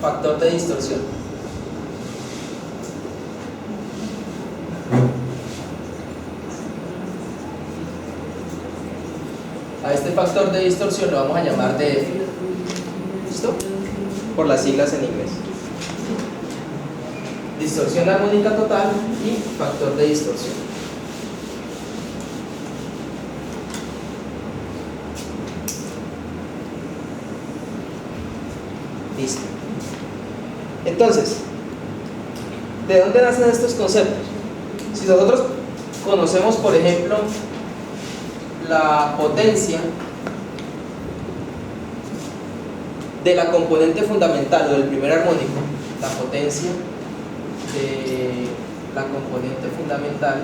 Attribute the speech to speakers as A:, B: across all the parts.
A: factor de distorsión. A este factor de distorsión lo vamos a llamar DF. ¿Listo? Por las siglas en inglés. Distorsión armónica total y factor de distorsión. Listo. Entonces, ¿de dónde nacen estos conceptos? Si nosotros conocemos, por ejemplo, la potencia de la componente fundamental o del primer armónico, la potencia de la componente fundamental,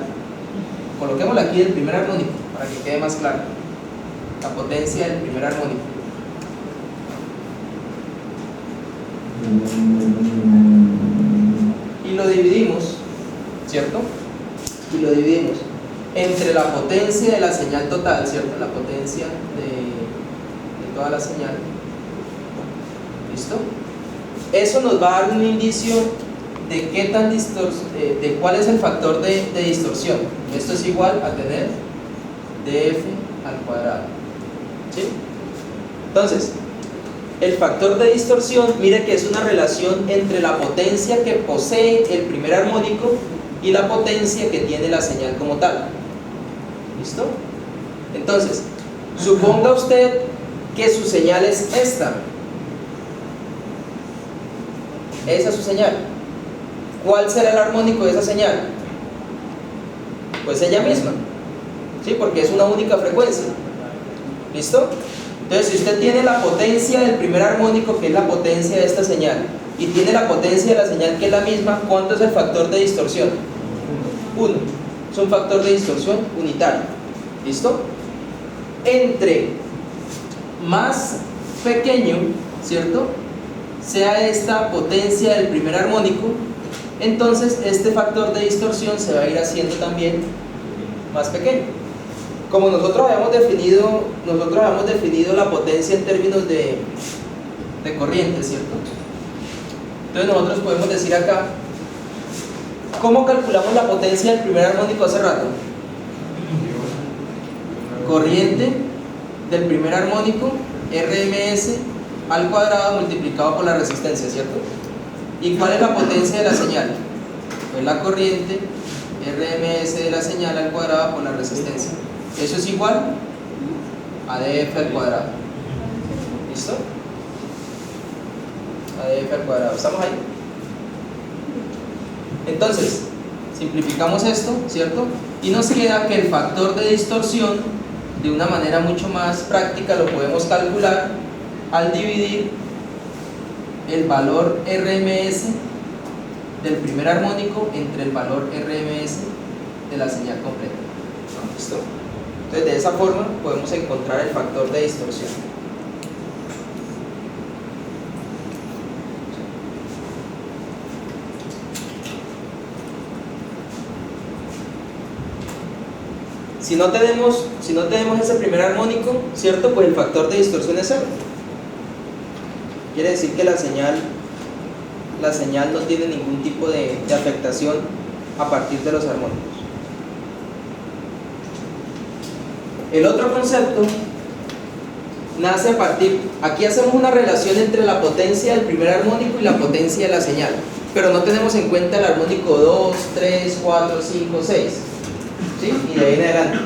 A: coloquémosla aquí del primer armónico para que quede más claro, la potencia del primer armónico. Y lo dividimos, ¿cierto? Y lo dividimos entre la potencia de la señal total, ¿cierto? La potencia de toda la señal. ¿Listo? Eso nos va a dar un indicio de qué tan de cuál es el factor de distorsión. Esto es igual a tener df al cuadrado. ¿Sí? Entonces, el factor de distorsión, mire que es una relación entre la potencia que posee el primer armónico y la potencia que tiene la señal como tal. ¿Listo? Entonces, suponga usted que su señal es esta. Esa es su señal. ¿Cuál será el armónico de esa señal? Pues ella misma, ¿sí? Porque es una única frecuencia. ¿Listo? Entonces, si usted tiene la potencia del primer armónico, que es la potencia de esta señal, y tiene la potencia de la señal, que es la misma, ¿cuánto es el factor de distorsión? 1. Es un factor de distorsión unitario. ¿Listo? Entre más pequeño, ¿cierto?, sea esta potencia del primer armónico, entonces este factor de distorsión se va a ir haciendo también más pequeño. Como nosotros habíamos definido la potencia en términos de corriente, ¿cierto? Entonces nosotros podemos decir acá, ¿cómo calculamos la potencia del primer armónico hace rato? Corriente del primer armónico, RMS al cuadrado multiplicado por la resistencia, ¿cierto? ¿Y cuál es la potencia de la señal? Pues la corriente RMS de la señal al cuadrado por la resistencia. Eso es igual a df al cuadrado. ¿Listo? A df al cuadrado. ¿Estamos ahí? Entonces, simplificamos esto, ¿cierto? Y nos queda que el factor de distorsión, de una manera mucho más práctica, lo podemos calcular al dividir el valor RMS del primer armónico entre el valor RMS de la señal completa. ¿Listo? Entonces, de esa forma podemos encontrar el factor de distorsión. Si no tenemos ese primer armónico, ¿cierto?, pues el factor de distorsión es 0. Quiere decir que la señal no tiene ningún tipo de afectación a partir de los armónicos. El otro concepto nace a partir, aquí hacemos una relación entre la potencia del primer armónico y la potencia de la señal, pero no tenemos en cuenta el armónico 2, 3, 4, 5, 6, ¿sí? Y de ahí en adelante.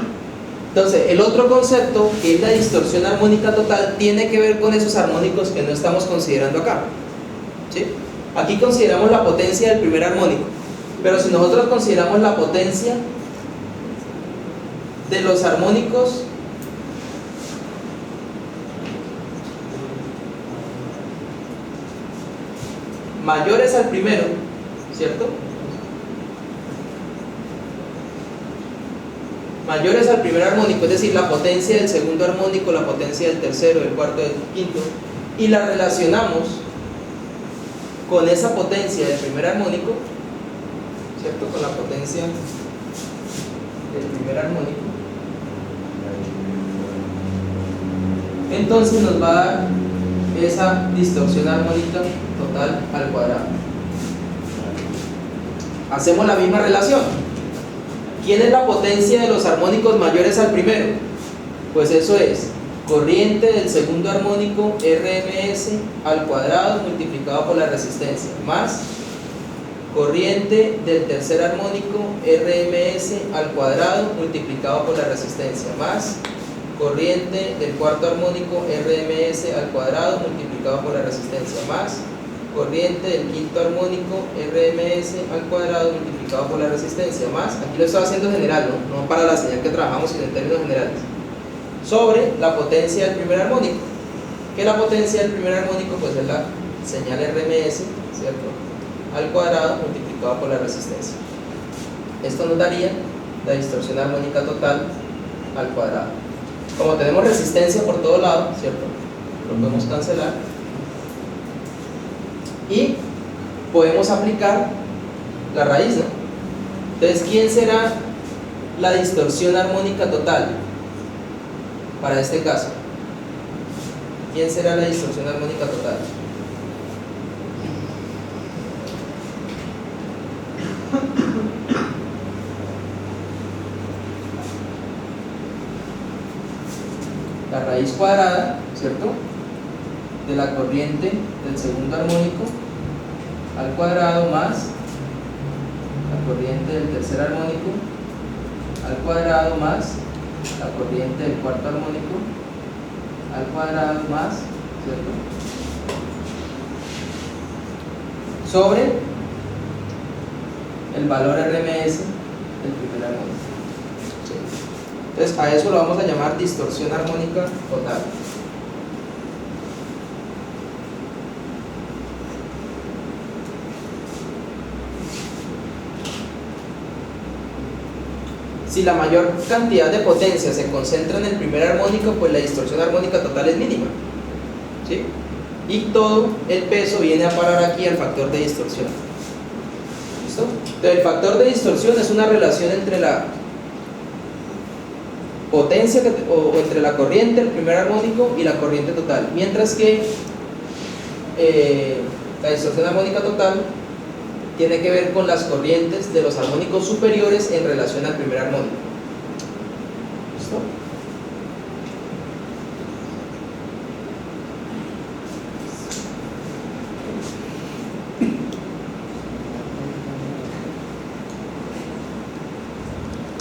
A: Entonces, el otro concepto, que es la distorsión armónica total, tiene que ver con esos armónicos que no estamos considerando acá, ¿sí? Aquí consideramos la potencia del primer armónico, pero si nosotros consideramos la potencia de los armónicos mayores al primero, ¿cierto? Mayores al primer armónico, es decir, la potencia del segundo armónico, la potencia del tercero, del cuarto, del quinto, y la relacionamos con esa potencia del primer armónico, ¿cierto? Con la potencia del primer armónico. Entonces nos va a dar esa distorsión armónica total al cuadrado. Hacemos la misma relación. ¿Quién es la potencia de los armónicos mayores al primero? Pues eso es corriente del segundo armónico RMS al cuadrado multiplicado por la resistencia, más corriente del tercer armónico RMS al cuadrado multiplicado por la resistencia, más corriente del cuarto armónico RMS al cuadrado multiplicado por la resistencia, más corriente del quinto armónico RMS al cuadrado multiplicado por la resistencia, más, aquí lo estoy haciendo general, no para la señal que trabajamos, sino en términos generales, sobre la potencia del primer armónico, que la potencia del primer armónico pues es la señal RMS, ¿cierto?, al cuadrado multiplicado por la resistencia. Esto nos daría la distorsión armónica total al cuadrado. Como tenemos resistencia por todo lado, ¿cierto?, lo podemos cancelar y podemos aplicar la raíz, ¿no? Entonces, ¿quién será la distorsión armónica total para este caso? ¿Quién será la distorsión armónica total? La raíz cuadrada, ¿cierto?, de la corriente del segundo armónico al cuadrado más la corriente del tercer armónico al cuadrado más la corriente del cuarto armónico al cuadrado más, ¿cierto?, sobre el valor RMS del primer armónico. ¿Sí? Entonces a eso lo vamos a llamar distorsión armónica total. Si la mayor cantidad de potencia se concentra en el primer armónico, pues la distorsión armónica total es mínima, ¿sí? Y todo el peso viene a parar aquí al factor de distorsión. ¿Listo? Entonces, el factor de distorsión es una relación entre la potencia o entre la corriente del primer armónico y la corriente total, mientras que la distorsión armónica total tiene que ver con las corrientes de los armónicos superiores en relación al primer armónico. ¿Listo?